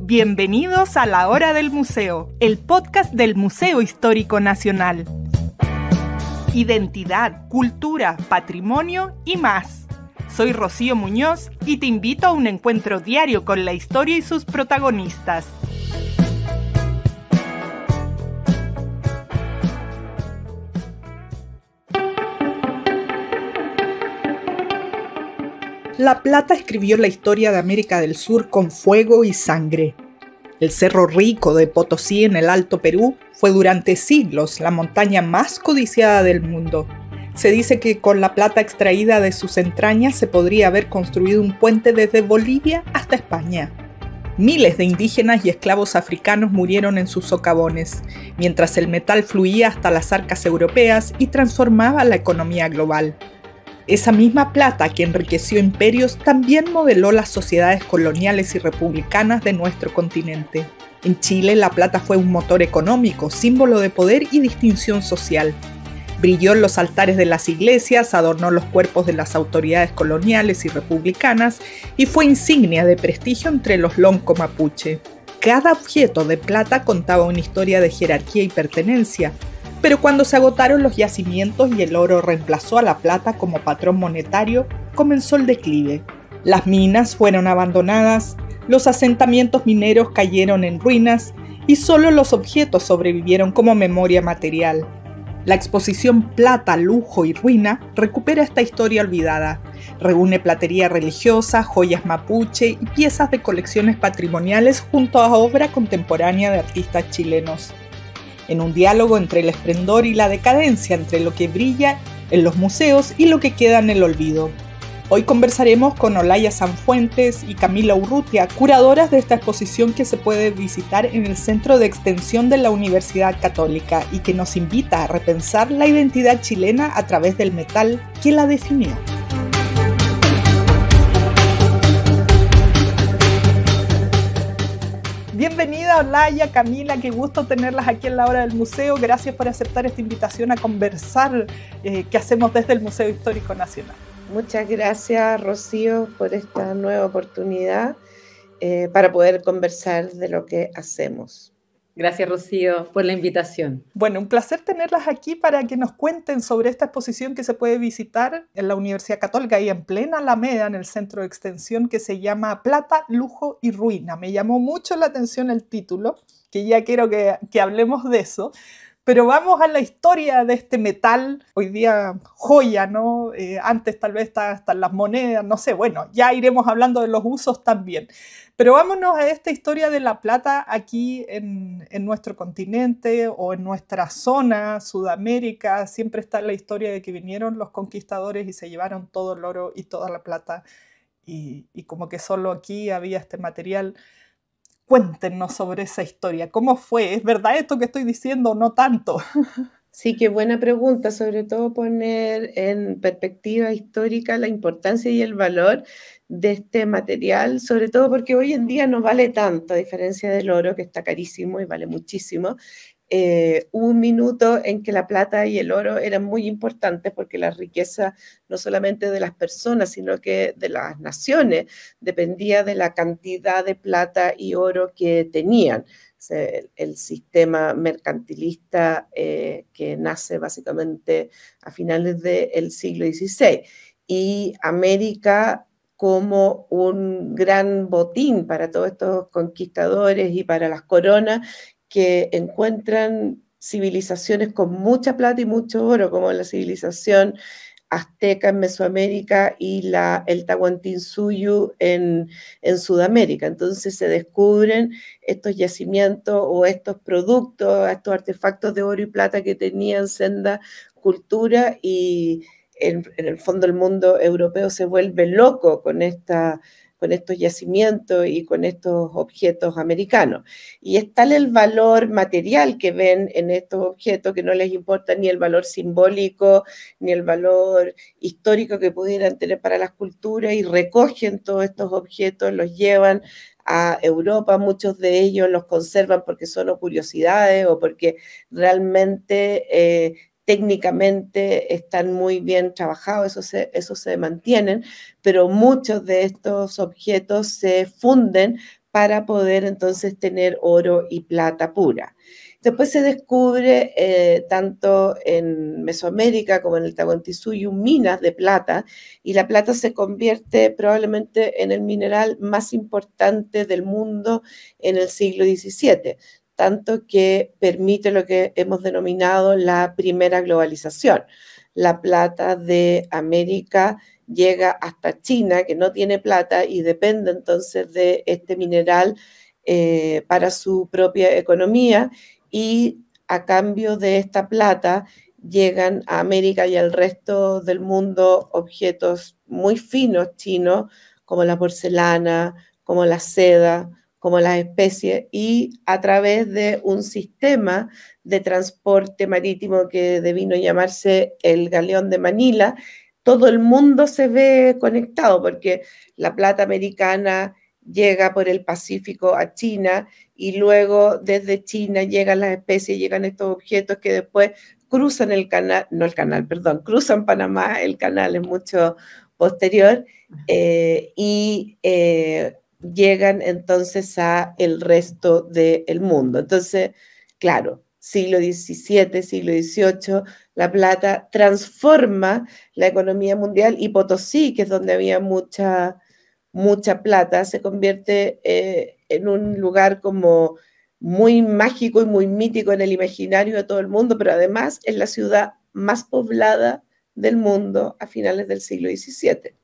Bienvenidos a La Hora del Museo, el podcast del Museo Histórico Nacional. Identidad, cultura, patrimonio y más. Soy Rocío Muñoz y te invito a un encuentro diario con la historia y sus protagonistas. La Plata escribió la historia de América del Sur con fuego y sangre. El Cerro Rico de Potosí en el Alto Perú fue durante siglos la montaña más codiciada del mundo. Se dice que con la plata extraída de sus entrañas se podría haber construido un puente desde Bolivia hasta España. Miles de indígenas y esclavos africanos murieron en sus socavones, mientras el metal fluía hasta las arcas europeas y transformaba la economía global. Esa misma plata que enriqueció imperios también modeló las sociedades coloniales y republicanas de nuestro continente. En Chile, la plata fue un motor económico, símbolo de poder y distinción social. Brilló en los altares de las iglesias, adornó los cuerpos de las autoridades coloniales y republicanas y fue insignia de prestigio entre los lonco mapuche. Cada objeto de plata contaba una historia de jerarquía y pertenencia, pero cuando se agotaron los yacimientos y el oro reemplazó a la plata como patrón monetario, comenzó el declive. Las minas fueron abandonadas, los asentamientos mineros cayeron en ruinas y solo los objetos sobrevivieron como memoria material. La exposición Plata, Lujo y Ruina recupera esta historia olvidada. Reúne platería religiosa, joyas mapuche y piezas de colecciones patrimoniales junto a obra contemporánea de artistas chilenos. En un diálogo entre el esplendor y la decadencia, entre lo que brilla en los museos y lo que queda en el olvido. Hoy conversaremos con Olaya Sanfuentes y Camila Urrutia, curadoras de esta exposición que se puede visitar en el Centro de Extensión de la Universidad Católica y que nos invita a repensar la identidad chilena a través del metal que la definió. Bienvenida Olaya, Camila, qué gusto tenerlas aquí en La Hora del Museo. Gracias por aceptar esta invitación a conversar que hacemos desde el Museo Histórico Nacional. Muchas gracias, Rocío, por esta nueva oportunidad para poder conversar de lo que hacemos. Gracias, Rocío, por la invitación. Bueno, un placer tenerlas aquí para que nos cuenten sobre esta exposición que se puede visitar en la Universidad Católica y en plena Alameda, en el Centro de Extensión, que se llama Plata, Lujo y Ruina. Me llamó mucho la atención el título, que ya quiero que hablemos de eso. Pero vamos a la historia de este metal, hoy día joya, ¿no? Antes tal vez hasta las monedas, no sé, bueno, ya iremos hablando de los usos también. Pero vámonos a esta historia de la plata aquí en nuestro continente o en nuestra zona, Sudamérica. Siempre está la historia de que vinieron los conquistadores y se llevaron todo el oro y toda la plata y como que solo aquí había este material. Cuéntenos sobre esa historia. ¿Cómo fue? ¿Es verdad esto que estoy diciendo o no tanto? Sí, qué buena pregunta, sobre todo poner en perspectiva histórica la importancia y el valor de este material, sobre todo porque hoy en día no vale tanto, a diferencia del oro, que está carísimo y vale muchísimo. Hubo un minuto en que la plata y el oro eran muy importantes porque la riqueza no solamente de las personas, sino que de las naciones, dependía de la cantidad de plata y oro que tenían. O sea, el sistema mercantilista que nace básicamente a finales del siglo XVI. Y América, como un gran botín para todos estos conquistadores y para las coronas, que encuentran civilizaciones con mucha plata y mucho oro, como la civilización azteca en Mesoamérica y el Tahuantinsuyo en Sudamérica. Entonces se descubren estos yacimientos o estos productos, estos artefactos de oro y plata que tenían senda cultura y en el fondo el mundo europeo se vuelve loco con estos yacimientos y con estos objetos americanos. Y es tal el valor material que ven en estos objetos que no les importa ni el valor simbólico ni el valor histórico que pudieran tener para las culturas y recogen todos estos objetos, los llevan a Europa, muchos de ellos los conservan porque son curiosidades o porque realmente técnicamente están muy bien trabajados, eso se mantienen, pero muchos de estos objetos se funden para poder entonces tener oro y plata pura. Después se descubre tanto en Mesoamérica como en el Tahuantinsuyo minas de plata, y la plata se convierte probablemente en el mineral más importante del mundo en el siglo XVII, tanto que permite lo que hemos denominado la primera globalización. La plata de América llega hasta China, que no tiene plata y depende entonces de este mineral para su propia economía, y a cambio de esta plata llegan a América y al resto del mundo objetos muy finos chinos, como la porcelana, como la seda, como las especies, y a través de un sistema de transporte marítimo que devino llamarse el Galeón de Manila, todo el mundo se ve conectado, porque la plata americana llega por el Pacífico a China, y luego desde China llegan las especies, llegan estos objetos que después cruzan el canal, no el canal, perdón, cruzan Panamá, el canal es mucho posterior, y llegan entonces a el resto del mundo. Entonces, claro, siglo XVII, siglo XVIII, la plata transforma la economía mundial, y Potosí, que es donde había mucha plata, se convierte en un lugar como muy mágico y muy mítico en el imaginario de todo el mundo, pero además es la ciudad más poblada del mundo a finales del siglo XVII.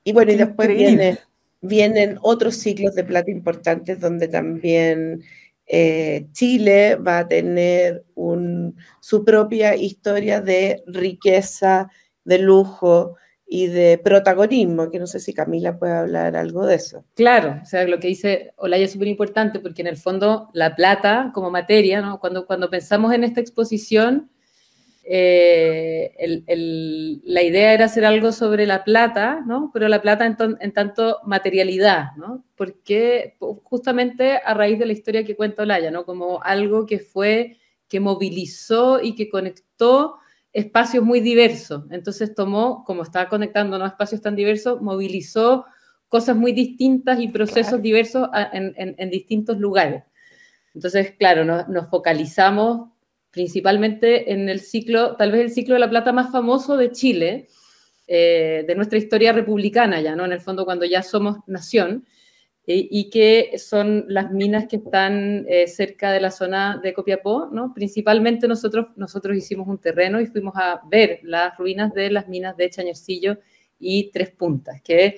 Y bueno, y después vienen otros ciclos de plata importantes donde también Chile va a tener su propia historia de riqueza, de lujo y de protagonismo, que no sé si Camila puede hablar algo de eso. Claro, o sea, lo que dice Olaya es súper importante, porque en el fondo la plata como materia, ¿no? Cuando pensamos en esta exposición, la idea era hacer algo sobre la plata, ¿no? Pero la plata en tanto materialidad, ¿no? Porque justamente a raíz de la historia que cuenta Olaya, ¿no? Como algo que movilizó y que conectó espacios muy diversos. Entonces tomó, como estaba conectando, ¿no?, espacios tan diversos, movilizó cosas muy distintas y procesos diversos en distintos lugares. Entonces, claro, nos focalizamos principalmente en el ciclo, tal vez el ciclo de la plata más famoso de Chile, de nuestra historia republicana ya, ¿no? En el fondo, cuando ya somos nación, y que son las minas que están cerca de la zona de Copiapó, ¿no? Principalmente nosotros hicimos un terreno y fuimos a ver las ruinas de las minas de Chañarcillo y Tres Puntas, que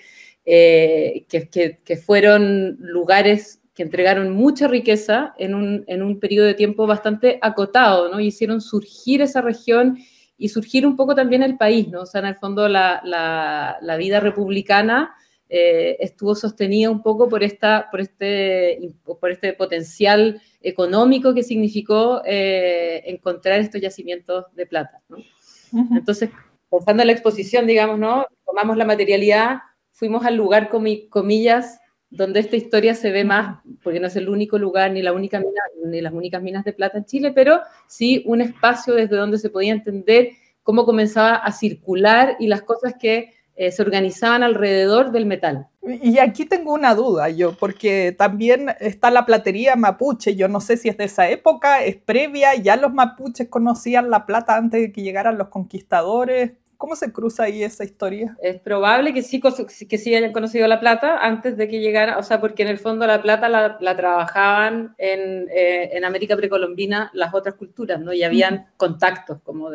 fueron lugares que entregaron mucha riqueza en un periodo de tiempo bastante acotado, ¿no? Y hicieron surgir esa región y surgir un poco también el país, ¿no? O sea, en el fondo la vida republicana estuvo sostenida un poco por este potencial económico que significó encontrar estos yacimientos de plata, ¿no? Uh-huh. Entonces, pensando en la exposición, digamos, ¿no? Tomamos la materialidad, fuimos al lugar, comillas, donde esta historia se ve más, porque no es el único lugar, ni las únicas minas de plata en Chile, pero sí un espacio desde donde se podía entender cómo comenzaba a circular y las cosas que se organizaban alrededor del metal. Y aquí tengo una duda yo, porque también está la platería mapuche, yo no sé si es de esa época, es previa, ya los mapuches conocían la plata antes de que llegaran los conquistadores. ¿Cómo se cruza ahí esa historia? Es probable que sí hayan conocido la plata antes de que llegara, o sea, porque en el fondo la plata la trabajaban en América precolombina las otras culturas, ¿no? Y habían contactos como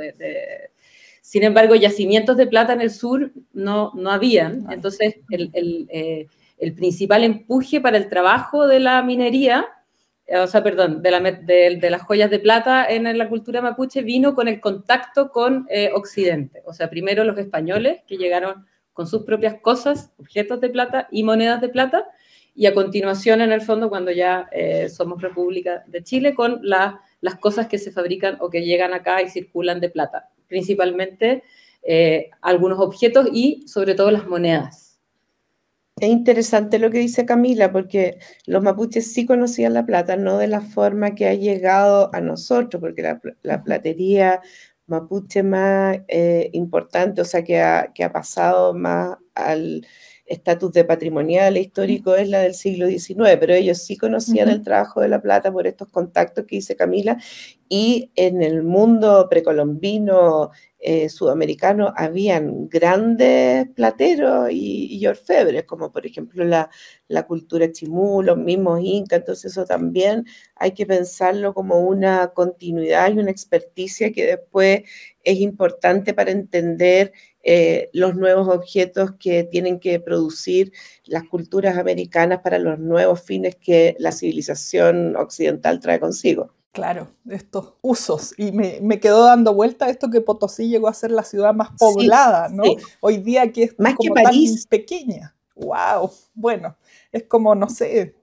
Sin embargo, yacimientos de plata en el sur no habían. Entonces, el principal empuje para el trabajo de la minería, de las joyas de plata en la cultura mapuche vino con el contacto con Occidente. O sea, primero los españoles, que llegaron con sus propias cosas, objetos de plata y monedas de plata, y a continuación, en el fondo, cuando ya somos República de Chile, con las cosas que se fabrican o que llegan acá y circulan de plata, principalmente algunos objetos y sobre todo las monedas. Es interesante lo que dice Camila, porque los mapuches sí conocían la plata, no de la forma que ha llegado a nosotros, porque la platería mapuche más importante, o sea, que ha pasado más al estatus de patrimonial e histórico, es la del siglo XIX, pero ellos sí conocían el trabajo de la plata por estos contactos que dice Camila, y en el mundo precolombino sudamericano habían grandes plateros y orfebres, como por ejemplo la cultura chimú, los mismos incas, entonces eso también hay que pensarlo como una continuidad y una experticia que después es importante para entender los nuevos objetos que tienen que producir las culturas americanas para los nuevos fines que la civilización occidental trae consigo. Claro, estos usos. Y me quedó dando vuelta esto que Potosí llegó a ser la ciudad más poblada, sí, ¿no? sí. Hoy día que es Más como que tan París. pequeña. ¡Wow! Bueno, es como, no sé,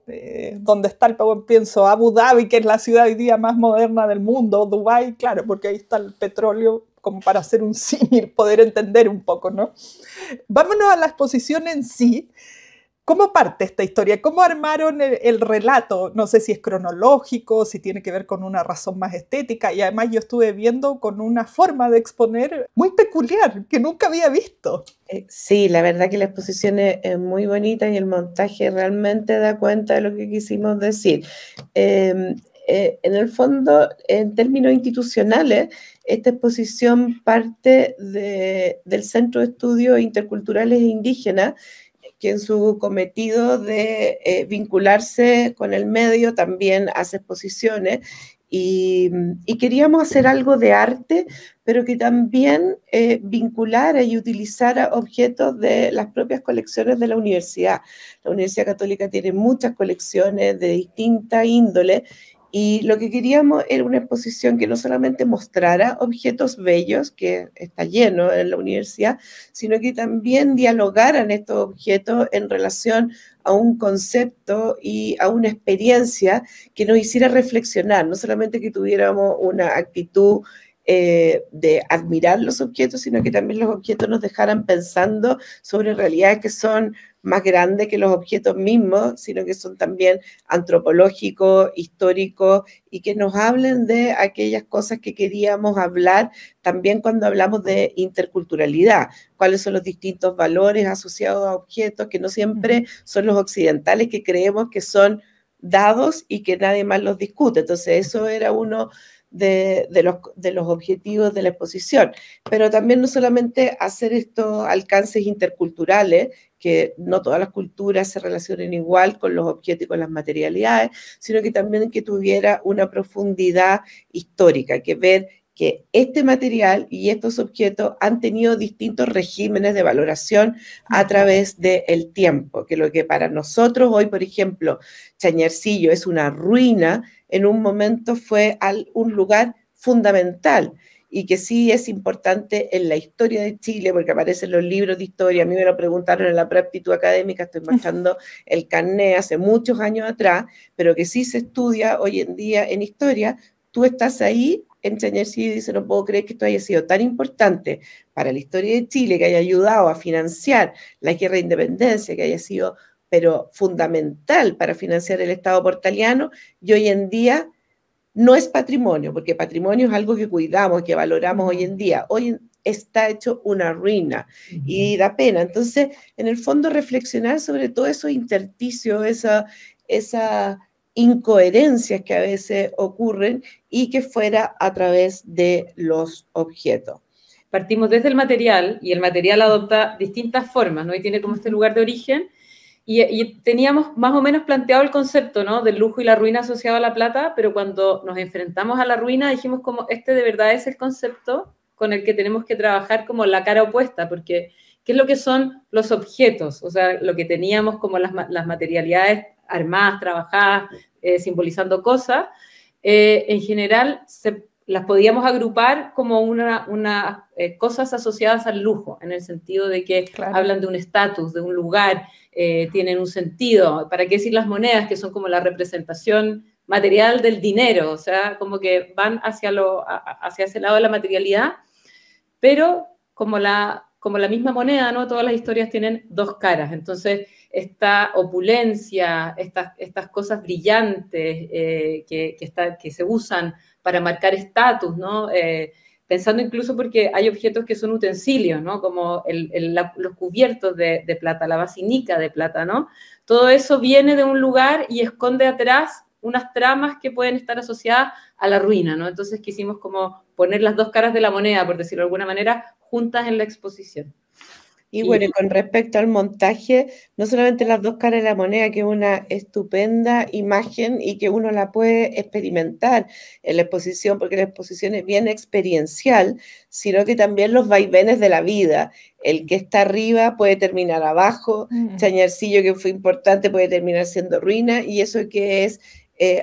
donde está pienso Abu Dhabi, que es la ciudad hoy día más moderna del mundo, Dubái, claro, porque ahí está el petróleo, como para hacer un símil, poder entender un poco, ¿no? Vámonos a la exposición en sí. ¿Cómo parte esta historia? ¿Cómo armaron el relato? No sé si es cronológico, si tiene que ver con una razón más estética. Y además yo estuve viendo con una forma de exponer muy peculiar, que nunca había visto. Sí, la verdad que la exposición es muy bonita y el montaje realmente da cuenta de lo que quisimos decir. En el fondo, en términos institucionales, esta exposición parte del Centro de Estudios Interculturales e Indígenas, que en su cometido de vincularse con el medio también hace exposiciones y queríamos hacer algo de arte, pero que también vinculara y utilizara objetos de las propias colecciones de la universidad. La Universidad Católica tiene muchas colecciones de distinta índole y lo que queríamos era una exposición que no solamente mostrara objetos bellos, que está lleno en la universidad, sino que también dialogaran estos objetos en relación a un concepto y a una experiencia que nos hiciera reflexionar, no solamente que tuviéramos una actitud de admirar los objetos, sino que también los objetos nos dejaran pensando sobre realidades que son más grandes que los objetos mismos, sino que son también antropológicos, históricos, y que nos hablen de aquellas cosas que queríamos hablar también cuando hablamos de interculturalidad, cuáles son los distintos valores asociados a objetos, que no siempre son los occidentales que creemos que son dados y que nadie más los discute. Entonces eso era uno de los objetivos de la exposición, pero también no solamente hacer estos alcances interculturales, que no todas las culturas se relacionen igual con los objetos y con las materialidades, sino que también que tuviera una profundidad histórica, que ver que este material y estos objetos han tenido distintos regímenes de valoración a través del tiempo, que lo que para nosotros hoy, por ejemplo, Chañarcillo es una ruina, en un momento fue un lugar fundamental y que sí es importante en la historia de Chile, porque aparecen los libros de historia. A mí me lo preguntaron en la preaptitud académica, estoy mostrando el carné hace muchos años atrás, pero que sí se estudia hoy en día en historia. Tú estás ahí en Chañarcillo y dices, no puedo creer que esto haya sido tan importante para la historia de Chile, que haya ayudado a financiar la guerra de independencia, que haya sido pero fundamental para financiar el Estado portaliano, y hoy en día no es patrimonio, porque patrimonio es algo que cuidamos, que valoramos hoy en día. Hoy está hecho una ruina y da pena. Entonces, en el fondo, reflexionar sobre todo esos intersticios, esa incoherencias que a veces ocurren y que fuera a través de los objetos. Partimos desde el material y el material adopta distintas formas, ¿no? Y tiene como este lugar de origen. Y teníamos más o menos planteado el concepto, ¿no? Del lujo y la ruina asociado a la plata, pero cuando nos enfrentamos a la ruina dijimos como este de verdad es el concepto con el que tenemos que trabajar como la cara opuesta, porque ¿qué es lo que son los objetos? O sea, lo que teníamos como las materialidades armadas, trabajadas, simbolizando cosas, en general las podíamos agrupar como cosas asociadas al lujo, en el sentido de que hablan de un estatus, de un lugar, tienen un sentido. ¿Para qué decir las monedas, que son como la representación material del dinero? O sea, como que van hacia ese lado de la materialidad, pero como la misma moneda, ¿no? Todas las historias tienen dos caras. Entonces, esta opulencia, estas cosas brillantes que se usan para marcar estatus, ¿no? pensando incluso porque hay objetos que son utensilios, ¿no? Como los cubiertos de plata, la basinica de plata, ¿no? Todo eso viene de un lugar y esconde atrás unas tramas que pueden estar asociadas a la ruina, ¿no? Entonces quisimos como poner las dos caras de la moneda, por decirlo de alguna manera, juntas en la exposición. Y bueno, con respecto al montaje, no solamente las dos caras de la moneda, que es una estupenda imagen y que uno la puede experimentar en la exposición, porque la exposición es bien experiencial, sino que también los vaivenes de la vida. El que está arriba puede terminar abajo, Chañarcillo, que fue importante, puede terminar siendo ruina, y eso que es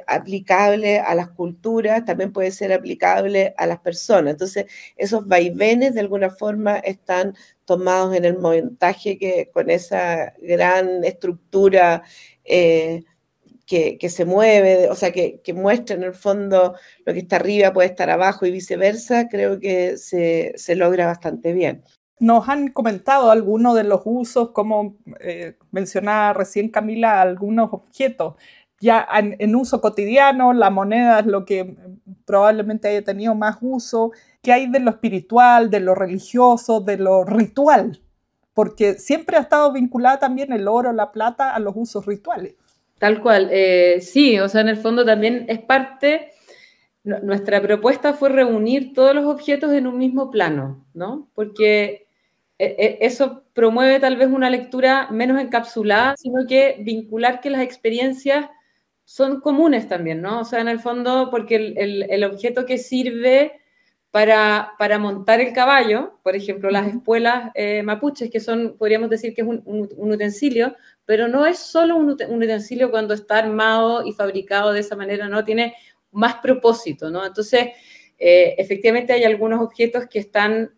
aplicable a las culturas, también puede ser aplicable a las personas. Entonces, esos vaivenes de alguna forma están tomados en el montaje, que con esa gran estructura que se mueve, o sea, que muestra en el fondo lo que está arriba puede estar abajo y viceversa. Creo que se logra bastante bien. Nos han comentado algunos de los usos, como mencionaba recién Camila, algunos objetos. Ya en uso cotidiano, la moneda es lo que probablemente haya tenido más uso. ¿Qué hay de lo espiritual, de lo religioso, de lo ritual? Porque siempre ha estado vinculada también el oro, la plata a los usos rituales. Tal cual, sí, o sea, en el fondo también es parte, nuestra propuesta fue reunir todos los objetos en un mismo plano, ¿no? Porque eso promueve tal vez una lectura menos encapsulada, sino que vincular que las experiencias son comunes también, ¿no? O sea, en el fondo, porque el objeto que sirve para montar el caballo, por ejemplo, las espuelas mapuches, que son, podríamos decir que es un utensilio, pero no es solo un utensilio cuando está armado y fabricado de esa manera, ¿no? Tiene más propósito, ¿no? Entonces, efectivamente hay algunos objetos que están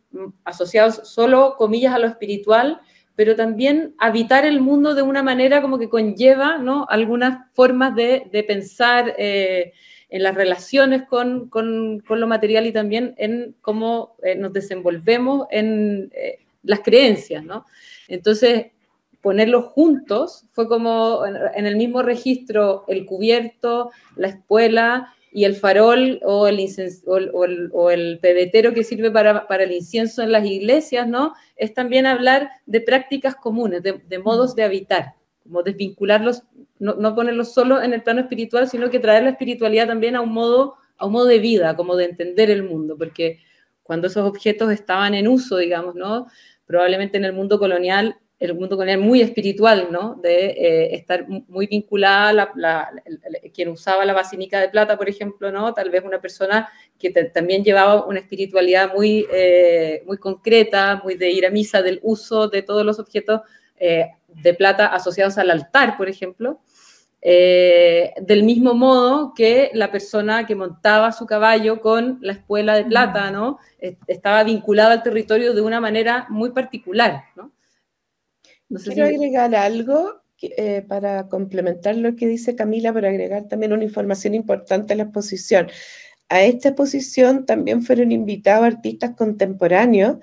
asociados solo, comillas, a lo espiritual, pero también habitar el mundo de una manera como que conlleva, ¿no?, algunas formas de pensar en las relaciones con lo material y también en cómo nos desenvolvemos en las creencias, ¿no? Entonces, ponerlos juntos fue como en el mismo registro el cubierto, la espuela y el farol o el pebetero que sirve para el incienso en las iglesias, ¿no? Es también hablar de prácticas comunes, de modos de habitar, como desvincularlos, no ponerlos solo en el plano espiritual, sino que traer la espiritualidad también a un modo de vida, como de entender el mundo, porque cuando esos objetos estaban en uso, digamos, ¿no?, probablemente en el mundo colonial muy espiritual, ¿no?, de estar muy vinculada quien usaba la basinica de plata, por ejemplo, ¿no?, tal vez una persona que también llevaba una espiritualidad muy concreta, muy de ir a misa, del uso de todos los objetos de plata asociados al altar, por ejemplo, del mismo modo que la persona que montaba su caballo con la espuela de plata, ¿no?, estaba vinculada al territorio de una manera muy particular, ¿no? No sé Quiero agregar algo para complementar lo que dice Camila, para agregar también una información importante a la exposición. A esta exposición también fueron invitados artistas contemporáneos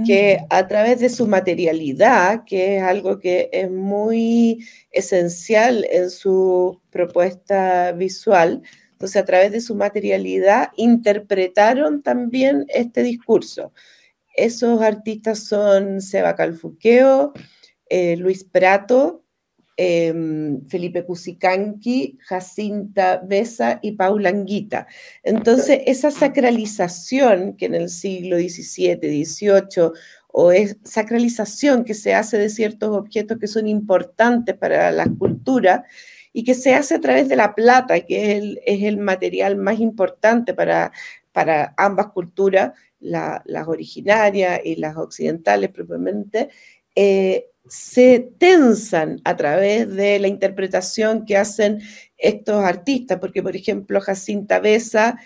que a través de su materialidad, que es algo que es muy esencial en su propuesta visual, entonces a través de su materialidad interpretaron también este discurso. Esos artistas son Seba Calfuqueo, Luis Prato, Felipe Cusicanqui, Jacinta Besa y Paula Anguita. Entonces, esa sacralización que en el siglo XVII, XVIII, o es sacralización que se hace de ciertos objetos que son importantes para la cultura y que se hace a través de la plata, que es el material más importante para ambas culturas, las originarias y las occidentales propiamente, se tensan a través de la interpretación que hacen estos artistas, porque por ejemplo Jacinta Besa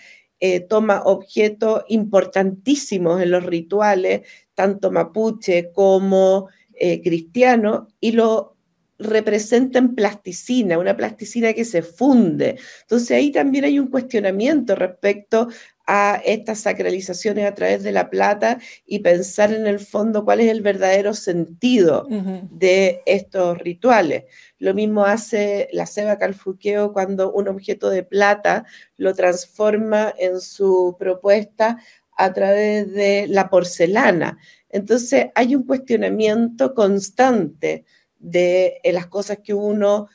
toma objetos importantísimos en los rituales, tanto mapuche como cristiano, y lo representa en plasticina, una plasticina que se funde. Entonces ahí también hay un cuestionamiento respecto a estas sacralizaciones a través de la plata y pensar en el fondo cuál es el verdadero sentido de estos rituales. Lo mismo hace la Seba Calfuqueo cuando un objeto de plata lo transforma en su propuesta a través de la porcelana. Entonces hay un cuestionamiento constante de las cosas que uno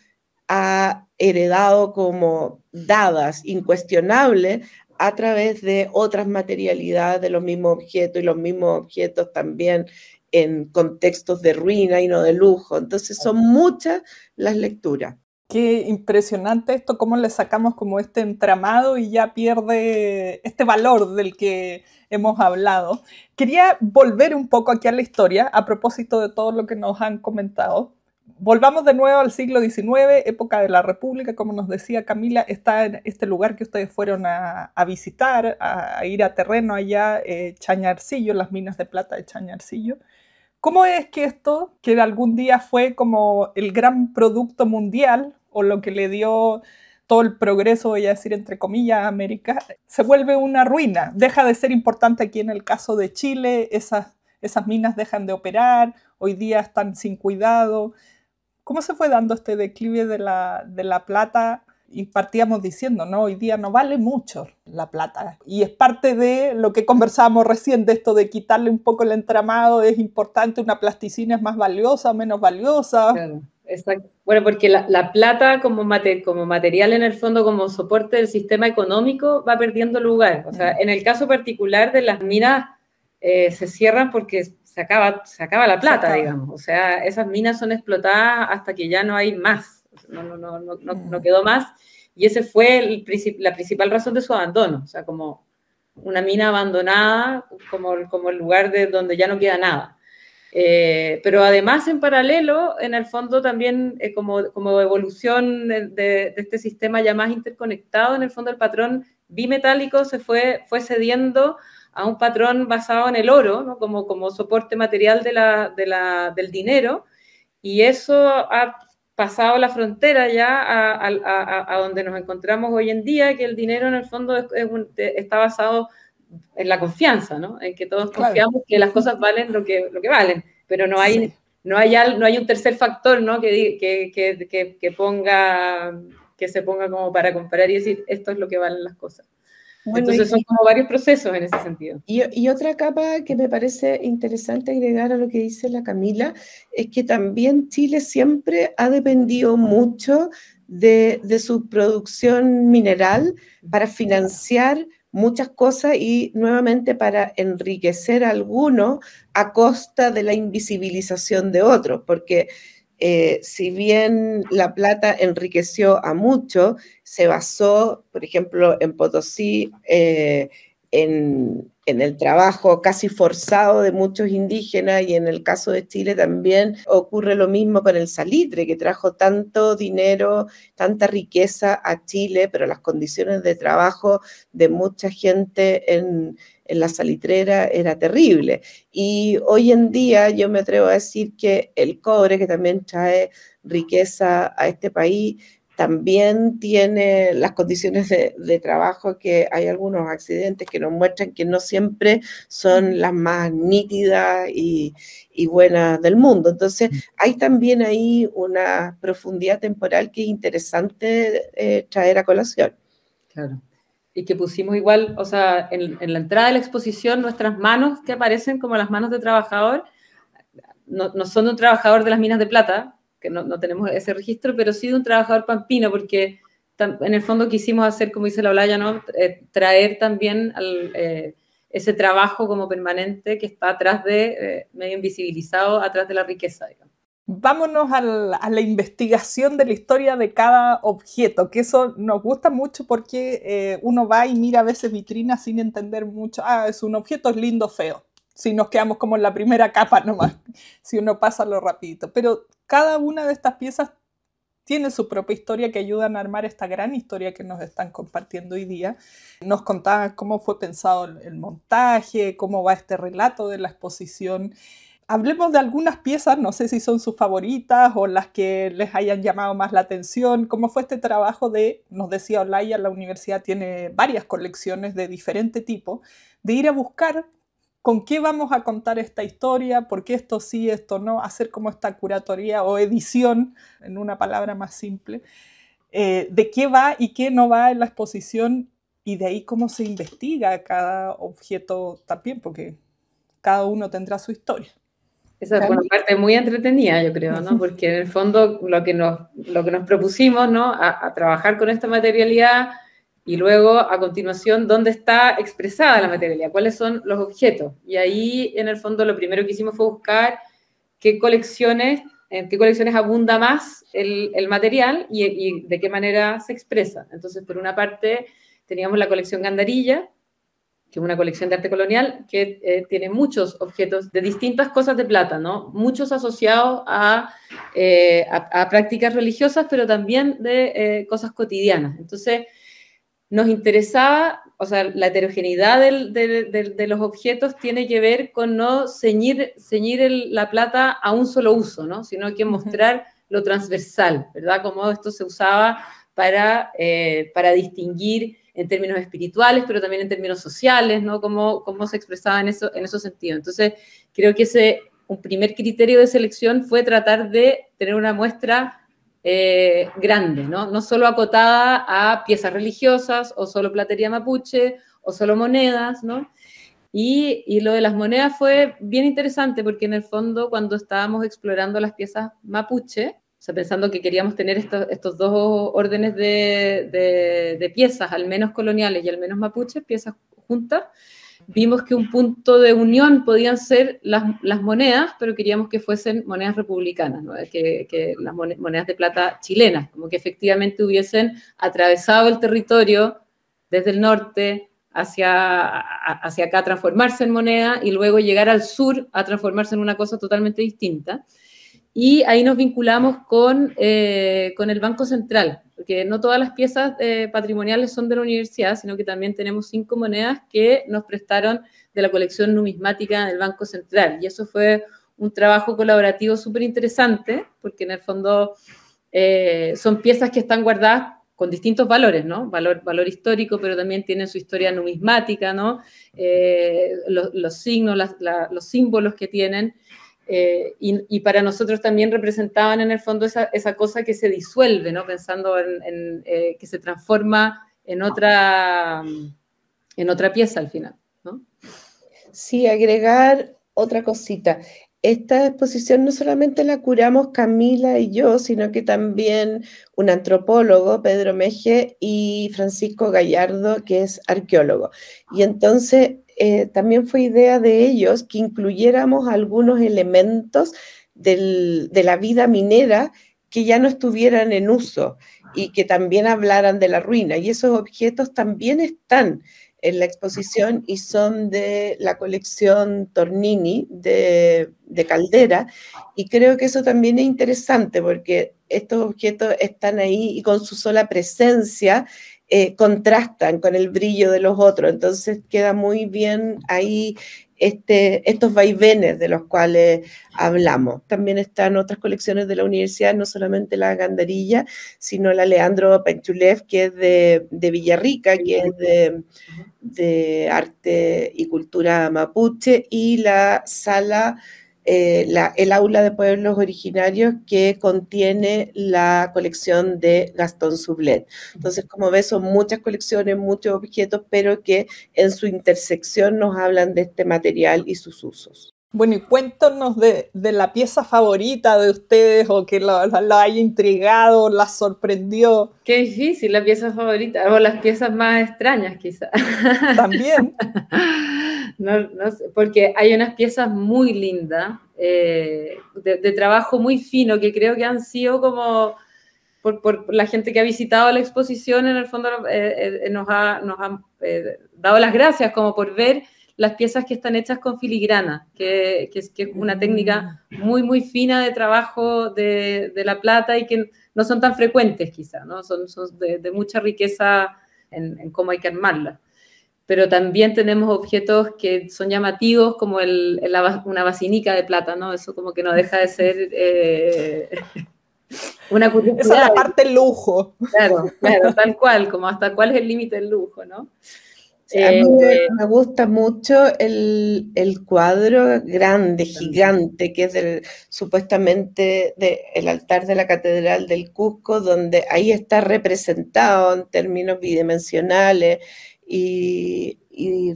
ha heredado como dadas, incuestionables, a través de otras materialidades de los mismos objetos y los mismos objetos también en contextos de ruina y no de lujo. Entonces son muchas las lecturas. Qué impresionante esto, cómo le sacamos como este entramado y ya pierde este valor del que hemos hablado. Quería volver un poco aquí a la historia, a propósito de todo lo que nos han comentado. Volvamos de nuevo al siglo XIX, época de la República, como nos decía Camila, está en este lugar que ustedes fueron a visitar, a ir a terreno allá, Chañarcillo, las minas de plata de Chañarcillo. ¿Cómo es que esto, que algún día fue como el gran producto mundial, o lo que le dio todo el progreso, voy a decir entre comillas, a América, se vuelve una ruina? Deja de ser importante aquí en el caso de Chile, esas minas dejan de operar, hoy día están sin cuidado. ¿Cómo se fue dando este declive de la plata? Y partíamos diciendo, ¿no? Hoy día no vale mucho la plata. Y es parte de lo que conversábamos recién, de esto de quitarle un poco el entramado. Es importante, una plasticina es más valiosa, menos valiosa. Claro, exacto. Bueno, porque la plata como material en el fondo, como soporte del sistema económico, va perdiendo lugar. O sea, en el caso particular de las minas, se cierran porque se acaba la plata, digamos. O sea, esas minas son explotadas hasta que ya no hay más. No quedó más. Y ese fue la principal razón de su abandono. O sea, como una mina abandonada, como el lugar de donde ya no queda nada. Pero además, en paralelo, en el fondo también, como evolución de este sistema ya más interconectado, en el fondo el patrón bimetálico se fue cediendo a un patrón basado en el oro, ¿no? como soporte material del dinero, y eso ha pasado la frontera ya a donde nos encontramos hoy en día, que el dinero en el fondo está basado en la confianza, ¿no? En que todos confiamos que las cosas valen lo que valen, pero no hay un tercer factor, ¿no? que se ponga como para comparar y decir esto es lo que valen las cosas. Bueno, entonces son como varios procesos en ese sentido. Y otra capa que me parece interesante agregar a lo que dice la Camila es que también Chile siempre ha dependido mucho de su producción mineral para financiar muchas cosas y nuevamente para enriquecer a algunos a costa de la invisibilización de otros, porque si bien la plata enriqueció a muchos, se basó, por ejemplo, en Potosí, en el trabajo casi forzado de muchos indígenas, y en el caso de Chile también ocurre lo mismo con el salitre, que trajo tanto dinero, tanta riqueza a Chile, pero las condiciones de trabajo de mucha gente en la salitrera era terrible. Y hoy en día yo me atrevo a decir que el cobre, que también trae riqueza a este país, también tiene las condiciones de trabajo, que hay algunos accidentes que nos muestran que no siempre son las más nítidas y buenas del mundo. Entonces, hay también ahí una profundidad temporal que es interesante traer a colación. Claro. Y que pusimos igual, o sea, en la entrada de la exposición, nuestras manos que aparecen como las manos de trabajador, no son de un trabajador de las minas de plata, que no tenemos ese registro, pero sí de un trabajador pampino, porque en el fondo quisimos hacer, como dice la Olaya, ¿no? Traer también ese trabajo como permanente que está atrás medio invisibilizado, atrás de la riqueza, digamos. Vámonos a la investigación de la historia de cada objeto, que eso nos gusta mucho porque uno va y mira a veces vitrinas sin entender mucho. Es un objeto, es lindo, feo. Si nos quedamos como en la primera capa nomás, si uno pasa lo rapidito. Pero cada una de estas piezas tiene su propia historia, que ayudan a armar esta gran historia que nos están compartiendo hoy día. Nos contaban cómo fue pensado el montaje, cómo va este relato de la exposición. Hablemos de algunas piezas, no sé si son sus favoritas o las que les hayan llamado más la atención. ¿Cómo fue este trabajo nos decía Olaya, la universidad tiene varias colecciones de diferente tipo, de ir a buscar con qué vamos a contar esta historia, por qué esto sí, esto no, hacer como esta curatoría o edición, en una palabra más simple, de qué va y qué no va en la exposición, y de ahí cómo se investiga cada objeto también, porque cada uno tendrá su historia. Esa fue una parte muy entretenida, yo creo, ¿no? Porque en el fondo lo que nos propusimos, ¿no? A trabajar con esta materialidad y luego, a continuación, ¿dónde está expresada la materialidad? ¿Cuáles son los objetos? Y ahí, en el fondo, lo primero que hicimos fue buscar en qué colecciones abunda más el material y de qué manera se expresa. Entonces, por una parte, teníamos la colección Gandarilla, que es una colección de arte colonial que tiene muchos objetos de distintas cosas de plata, ¿no? Muchos asociados a prácticas religiosas, pero también de cosas cotidianas. Entonces, nos interesaba, o sea, la heterogeneidad de los objetos tiene que ver con no ceñir la plata a un solo uso, ¿no? Sino que mostrar lo transversal, ¿verdad? Cómo esto se usaba para distinguir en términos espirituales, pero también en términos sociales, ¿no? Cómo se expresaba en esos sentidos. Entonces, creo que un primer criterio de selección fue tratar de tener una muestra grande, ¿no? No solo acotada a piezas religiosas, o solo platería mapuche, o solo monedas, ¿no? Y lo de las monedas fue bien interesante, porque en el fondo, cuando estábamos explorando las piezas mapuche, o sea, pensando que queríamos tener estos dos órdenes de piezas, al menos coloniales y al menos mapuches, piezas juntas, vimos que un punto de unión podían ser las monedas, pero queríamos que fuesen monedas republicanas, ¿no? que las monedas de plata chilenas, como que efectivamente hubiesen atravesado el territorio desde el norte hacia acá, transformarse en moneda y luego llegar al sur a transformarse en una cosa totalmente distinta. Y ahí nos vinculamos con el Banco Central, porque no todas las piezas patrimoniales son de la universidad, sino que también tenemos 5 monedas que nos prestaron de la colección numismática del Banco Central. Y eso fue un trabajo colaborativo súper interesante, porque en el fondo son piezas que están guardadas con distintos valores, ¿no? Valor histórico, pero también tienen su historia numismática, ¿no? Los signos, los símbolos que tienen. Y para nosotros también representaban en el fondo esa cosa que se disuelve, ¿no? Pensando que se transforma en otra pieza al final, ¿no? Sí, agregar otra cosita. Esta exposición no solamente la curamos Camila y yo, sino que también un antropólogo, Pedro Meje, y Francisco Gallardo, que es arqueólogo. Y entonces también fue idea de ellos que incluyéramos algunos elementos de la vida minera que ya no estuvieran en uso y que también hablaran de la ruina. Y esos objetos también están en la exposición y son de la colección Tornini de Caldera, y creo que eso también es interesante porque estos objetos están ahí y con su sola presencia contrastan con el brillo de los otros, entonces queda muy bien ahí estos vaivenes de los cuales hablamos. También están otras colecciones de la universidad, no solamente la Gandarilla, sino la Leandro Penchulev, que es de Villarrica, que es de arte y cultura mapuche, y la sala, el aula de pueblos originarios, que contiene la colección de Gastón Sublet. Entonces, como ves, son muchas colecciones, muchos objetos, pero que en su intersección nos hablan de este material y sus usos. Bueno, y cuéntanos de la pieza favorita de ustedes, o que la haya intrigado, la sorprendió. Qué difícil, la pieza favorita, o las piezas más extrañas quizás. También. No sé, porque hay unas piezas muy lindas, de trabajo muy fino, que creo que han sido como, por la gente que ha visitado la exposición, en el fondo nos han dado las gracias como por ver las piezas que están hechas con filigrana, que es una técnica muy, muy fina de trabajo de la plata y que no son tan frecuentes quizá, ¿no? Son de mucha riqueza en cómo hay que armarlas. Pero también tenemos objetos que son llamativos, como una basinica de plata, ¿no? Eso como que no deja de ser una curiosidad. Esa es la parte lujo. Claro, tal cual, como hasta cuál es el límite del lujo, ¿no? A mí me gusta mucho el cuadro grande, gigante, que es supuestamente del altar de la Catedral del Cusco, donde ahí está representado en términos bidimensionales y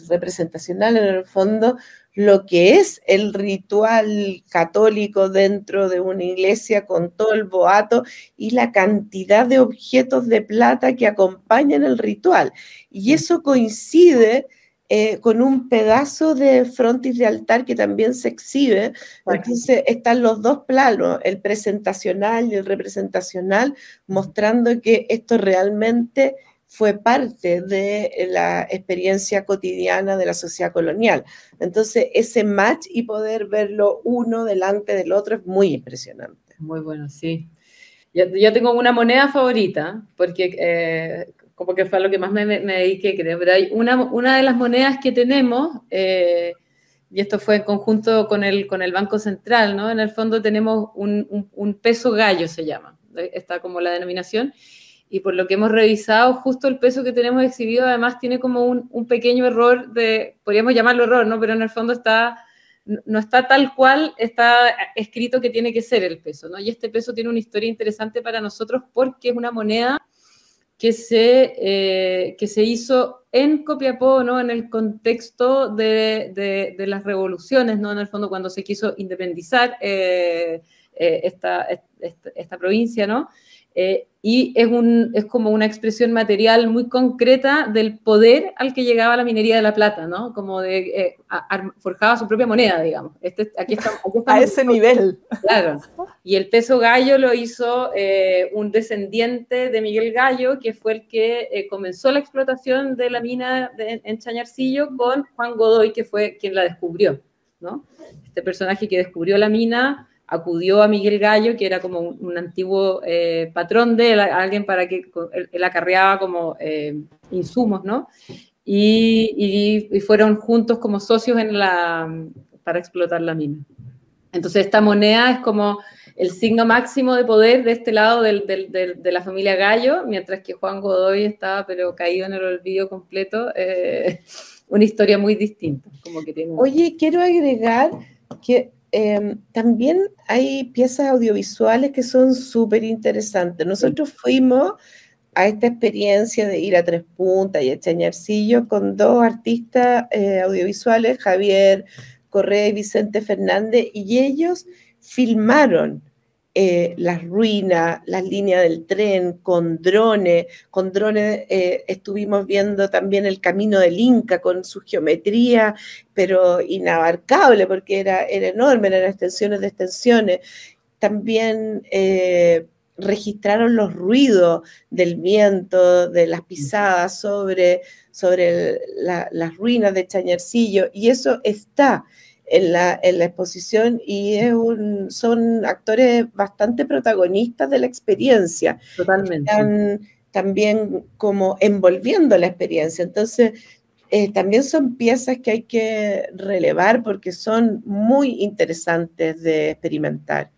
representacionales en el fondo lo que es el ritual católico dentro de una iglesia con todo el boato y la cantidad de objetos de plata que acompañan el ritual. Y eso coincide con un pedazo de frontis de altar que también se exhibe. Entonces están los dos planos, el presentacional y el representacional, mostrando que esto realmente fue parte de la experiencia cotidiana de la sociedad colonial. Entonces, ese match y poder verlo uno delante del otro es muy impresionante. Muy bueno, sí. Yo tengo una moneda favorita, porque como que fue a lo que más me dediqué, creo, pero hay una de las monedas que tenemos, y esto fue en conjunto con el Banco Central, ¿no? En el fondo tenemos un peso gallo, se llama, está como la denominación, y por lo que hemos revisado, justo el peso que tenemos exhibido, además tiene como un pequeño error podríamos llamarlo error, ¿no? Pero en el fondo no está tal cual está escrito que tiene que ser el peso, ¿no? Y este peso tiene una historia interesante para nosotros porque es una moneda que se hizo en Copiapó, ¿no? En el contexto de las revoluciones, ¿no? En el fondo, cuando se quiso independizar esta provincia, ¿no? Y es como una expresión material muy concreta del poder al que llegaba la minería de la plata, ¿no? Como forjaba su propia moneda, digamos. Aquí estamos a ese nivel. Claro. Y el peso gallo lo hizo un descendiente de Miguel Gallo, que fue el que comenzó la explotación de la mina en Chañarcillo con Juan Godoy, que fue quien la descubrió, ¿no? Este personaje que descubrió la mina acudió a Miguel Gallo, que era como un antiguo patrón de él, alguien para que él acarreaba como insumos, ¿no? Y fueron juntos como socios para explotar la mina. Entonces esta moneda es como el signo máximo de poder de este lado de la familia Gallo, mientras que Juan Godoy estaba pero caído en el olvido completo, una historia muy distinta. Como que tiene... Oye, quiero agregar que también hay piezas audiovisuales que son súper interesantes. Nosotros fuimos a esta experiencia de ir a Tres Puntas y a Chañarcillo con dos artistas audiovisuales, Javier Correa y Vicente Fernández, y ellos filmaron las ruinas, las líneas del tren, con drones estuvimos viendo también el camino del Inca con su geometría, pero inabarcable porque era enorme, eran extensiones de extensiones. También registraron los ruidos del viento, de las pisadas sobre las ruinas de Chañarcillo, y eso está en la exposición y son actores bastante protagonistas de la experiencia. Totalmente. Están también como envolviendo la experiencia. Entonces, también son piezas que hay que relevar porque son muy interesantes de experimentar.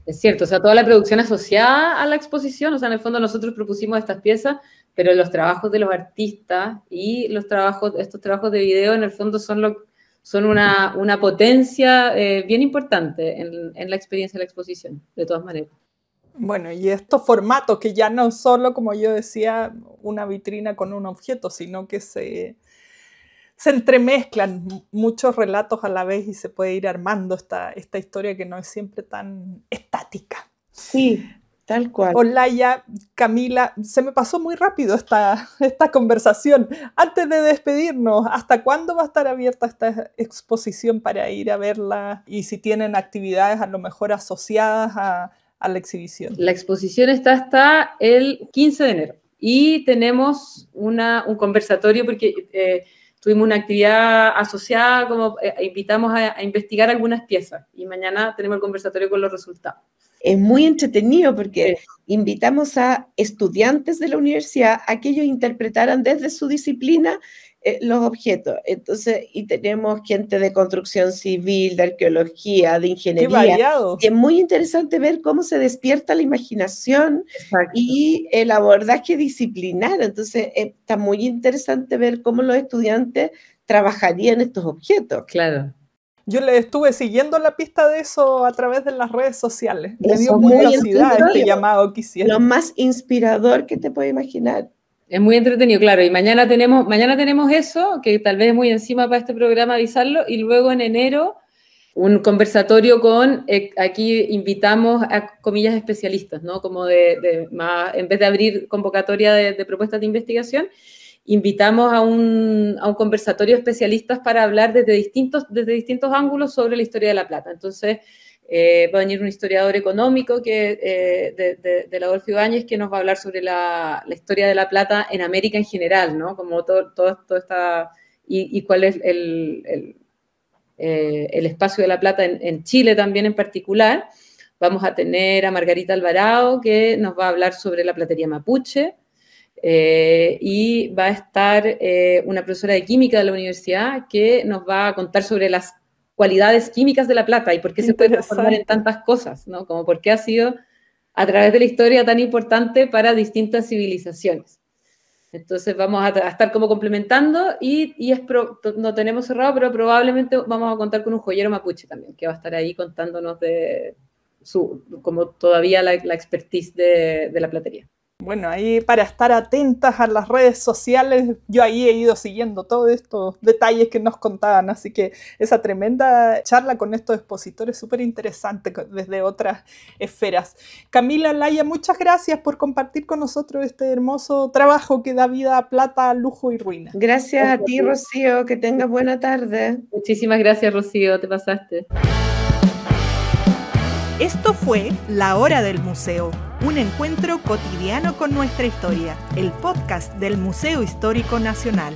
Es cierto, o sea, toda la producción asociada a la exposición, o sea, en el fondo nosotros propusimos estas piezas, pero los trabajos de los artistas y estos trabajos de video, en el fondo son una potencia bien importante en la experiencia de la exposición, de todas maneras. Bueno, y estos formatos que ya no solo, como yo decía, una vitrina con un objeto, sino que se entremezclan muchos relatos a la vez y se puede ir armando esta historia que no es siempre tan estática. Sí, tal cual. Olaya, Camila, se me pasó muy rápido esta conversación. Antes de despedirnos, ¿hasta cuándo va a estar abierta esta exposición para ir a verla? Y si tienen actividades a lo mejor asociadas a la exhibición. La exposición está hasta el 15 de enero y tenemos un conversatorio porque tuvimos una actividad asociada, como invitamos a investigar algunas piezas y mañana tenemos el conversatorio con los resultados. Es muy entretenido porque invitamos a estudiantes de la universidad a que ellos interpretaran desde su disciplina los objetos. Entonces, y tenemos gente de construcción civil, de arqueología, de ingeniería. ¡Qué variado! Y es muy interesante ver cómo se despierta la imaginación. Exacto. Y el abordaje disciplinar. Entonces, está muy interesante ver cómo los estudiantes trabajarían estos objetos. Claro. Yo le estuve siguiendo la pista de eso a través de las redes sociales. Me dio curiosidad este llamado que hicieron. Lo más inspirador que te puedes imaginar. Es muy entretenido, claro, y mañana tenemos eso, que tal vez es muy encima para este programa avisarlo, y luego en enero un conversatorio con, aquí invitamos a comillas especialistas, ¿no? Como más, en vez de abrir convocatoria de propuestas de investigación, invitamos a un conversatorio de especialistas para hablar desde distintos ángulos sobre la historia de La Plata. Entonces, va a venir un historiador económico de la Adolfo Ibáñez, que nos va a hablar sobre la historia de La Plata en América en general, ¿no? Como todo esta, y cuál es el espacio de La Plata en Chile también en particular. Vamos a tener a Margarita Alvarado, que nos va a hablar sobre la platería mapuche, y va a estar una profesora de química de la universidad que nos va a contar sobre las cualidades químicas de la plata y por qué se puede transformar en tantas cosas, ¿no? Como por qué ha sido a través de la historia tan importante para distintas civilizaciones. Entonces vamos a estar como complementando y no tenemos cerrado, pero probablemente vamos a contar con un joyero mapuche también, que va a estar ahí contándonos de como todavía la expertise de la platería. Bueno, ahí para estar atentas a las redes sociales, yo ahí he ido siguiendo todos estos detalles que nos contaban, así que esa tremenda charla con estos expositores súper interesante desde otras esferas. Camila Olaya, muchas gracias por compartir con nosotros este hermoso trabajo que da vida a Plata, lujo y ruina. Gracias a ti, Rocío, que tengas buena tarde. Muchísimas gracias, Rocío, te pasaste. Esto fue La Hora del Museo, un encuentro cotidiano con nuestra historia, el podcast del Museo Histórico Nacional.